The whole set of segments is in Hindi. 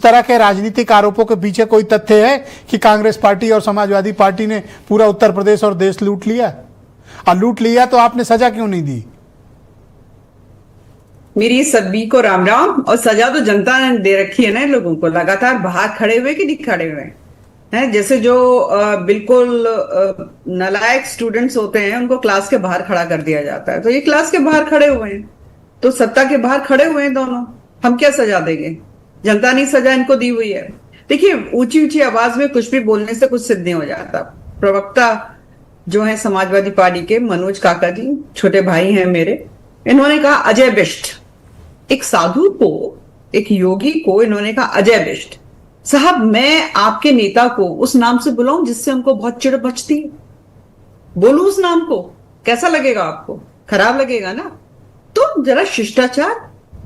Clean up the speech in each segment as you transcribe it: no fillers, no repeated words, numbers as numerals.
तरह के राजनीतिक आरोपों के पीछे कोई तथ्य है कि कांग्रेस पार्टी और समाजवादी पार्टी ने पूरा उत्तर प्रदेश और देश लूट लिया? और लूट लिया तो आपने सजा क्यों नहीं दी? मेरी सभी को राम राम। और सजा तो जनता ने दे रखी है ना इन लोगों को, लगातार बाहर खड़े हुए कि नहीं खड़े हुए हैं। जैसे जो बिल्कुल नालायक स्टूडेंट्स होते हैं उनको क्लास के बाहर खड़ा कर दिया जाता है, तो ये क्लास के बाहर खड़े हुए हैं, तो सत्ता के बाहर खड़े हुए हैं दोनों। हम क्या सजा देंगे? जनता ने सजा इनको दी हुई है। देखिए, ऊंची ऊंची आवाज में कुछ भी बोलने से कुछ सिद्ध नहीं हो जाता। प्रवक्ता जो है समाजवादी पार्टी के मनोज काका जी, छोटे भाई हैं मेरे, इन्होंने कहा अजय बिष्ट। एक साधु को, एक योगी को इन्होंने कहा अजय बिष्ट। साहब, मैं आपके नेता को उस नाम से बुलाऊं जिससे उनको बहुत चिढ़ मचती है? बोलूं उस नाम को? कैसा लगेगा आपको? खराब लगेगा ना। तो जरा शिष्टाचार,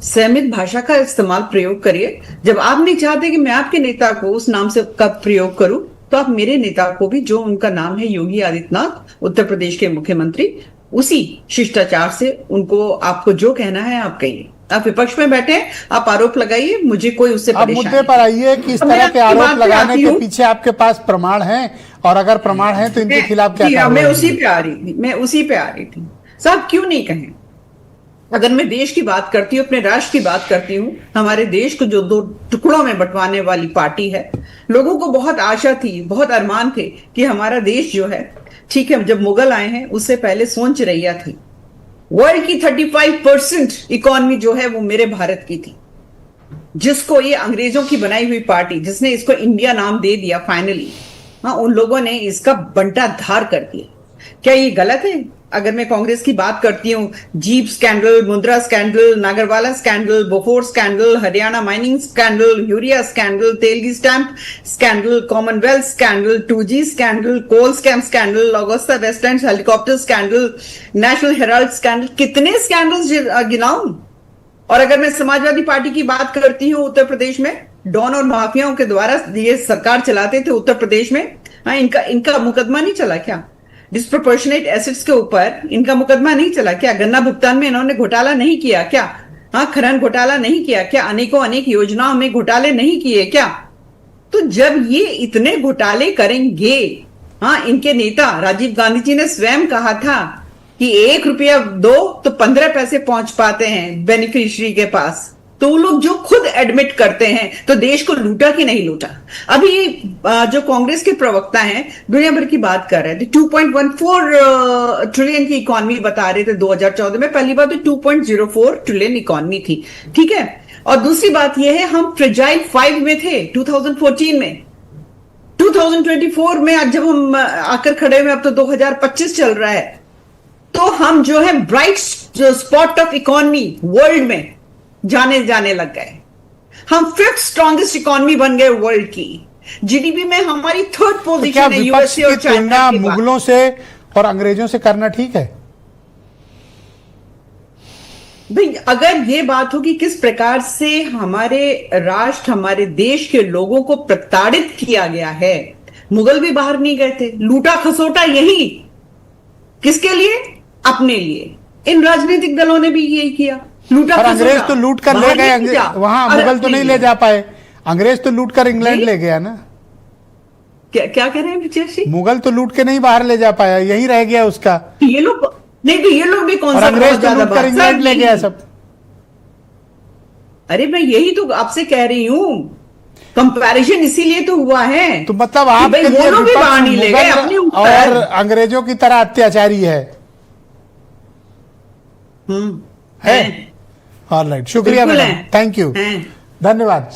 संयमित भाषा का इस्तेमाल प्रयोग करिए। जब आप नहीं चाहते कि मैं आपके नेता को उस नाम से का प्रयोग करूं, तो आप मेरे नेता को भी, जो उनका नाम है योगी आदित्यनाथ, उत्तर प्रदेश के मुख्यमंत्री, उसी शिष्टाचार से उनको, आपको जो कहना है आप कहिए। आप विपक्ष में बैठे हैं, आप आरोप लगाइए, मुझे कोई उससे अब मुद्दे पर आइए कि इस तरह के आरोप लगाने के पीछे आपके पास प्रमाण हैं, और अगर प्रमाण है तो इनके खिलाफ क्या कार्रवाई? मैं उसी पे आ रही थी साहब। क्यों नहीं कहें? अगर मैं देश की बात करती हूँ, अपने राष्ट्र की बात करती हूँ, हमारे देश को जो दो टुकड़ों में बंटवाने वाली पार्टी है, लोगों को बहुत आशा थी, बहुत अरमान थे कि हमारा देश जो है, ठीक है, जब मुगल आए हैं उससे पहले सोन चिरैया थी। वर्ल्ड की 35% इकोनॉमी जो है वो मेरे भारत की थी, जिसको ये अंग्रेजों की बनाई हुई पार्टी, जिसने इसको इंडिया नाम दे दिया फाइनली, हाँ, उन लोगों ने इसका बंटा धार कर दिया। क्या ये गलत है? अगर मैं कांग्रेस की बात करती हूँ, jeep scandal, Mundra scandal, Nagarwala scandal, Bofors scandal, Haryana mining scandal, urea scandal, तेल की stamp scandal, Commonwealth scandal, 2G scandal, coal scam scandal, Agusta Westland helicopter scandal, National Herald scandal, कितने स्कैंडल्स गिनाऊं? और अगर मैं समाजवादी पार्टी की बात करती हूँ, उत्तर प्रदेश में डॉन और माफियाओं के द्वारा ये सरकार चलाते थे उत्तर प्रदेश में, हाँ, इनका मुकदमा नहीं चला क्या? डिस्प्रोपोर्शनेट एसेट्स के ऊपर इनका मुकदमा नहीं चला क्या? गन्ना भुगतान में इन्होंने घोटाला नहीं किया क्या? हाँ, खनन घोटाला नहीं किया क्या? अनेकों अनेक योजनाओं में घोटाले नहीं किए क्या? तो जब ये इतने घोटाले करेंगे, हाँ, इनके नेता राजीव गांधी जी ने स्वयं कहा था कि 1 रुपया दो तो 15 पैसे पहुंच पाते हैं बेनिफिशियरी के पास। तो वो लोग जो खुद एडमिट करते हैं, तो देश को लूटा कि नहीं लूटा? अभी जो कांग्रेस के प्रवक्ता हैं, दुनिया भर की बात कर रहे थे, 2.14 ट्रिलियन की इकोनॉमी बता रहे थे 2014 में। पहली बात तो 2.04 ट्रिलियन इकोनॉमी थी, ठीक है। और दूसरी बात यह है, हम फ्रेजाइल 5 में थे 2014 में। 2024 में आज जब हम आकर खड़े हुए, अब तो 2025 चल रहा है, तो हम जो है bright spot of economy world में जाने लग गए। हम 5th स्ट्रॉन्गेस्ट इकोनॉमी बन गए वर्ल्ड की। जीडीपी में हमारी 3rd पोजीशन है यूएसए और चाइना के बाद। मुगलों से और अंग्रेजों से करना ठीक है? भाई, अगर ये बात हो कि किस प्रकार से हमारे राष्ट्र, हमारे देश के लोगों को प्रताड़ित किया गया है, मुगल भी बाहर नहीं गए थे, लूटा खसोटा यही किसके लिए? अपने लिए। इन राजनीतिक दलों ने भी यही किया, लूटा। पर अंग्रेज तो लूट कर ले गए, वहां मुगल तो नहीं ले जा पाए। अंग्रेज तो लूट कर इंग्लैंड ले गया ना। क्या कह रहे हैं विजय? मुगल तो लूट के नहीं बाहर ले जा पाया, यही रह गया उसका। ये लोग नहीं, तो ये लोग भी कौन सा अंग्रेज तो लूट कर इंग्लैंड ले गया सब। अरे मैं यही तो आपसे कह रही हूं, कंपैरिजन इसीलिए तो हुआ है। तो मतलब आपके लिए विपक्ष और अंग्रेजों की तरह अत्याचारी है। है। ऑलराइट, शुक्रिया मैडम, थैंक यू, धन्यवाद।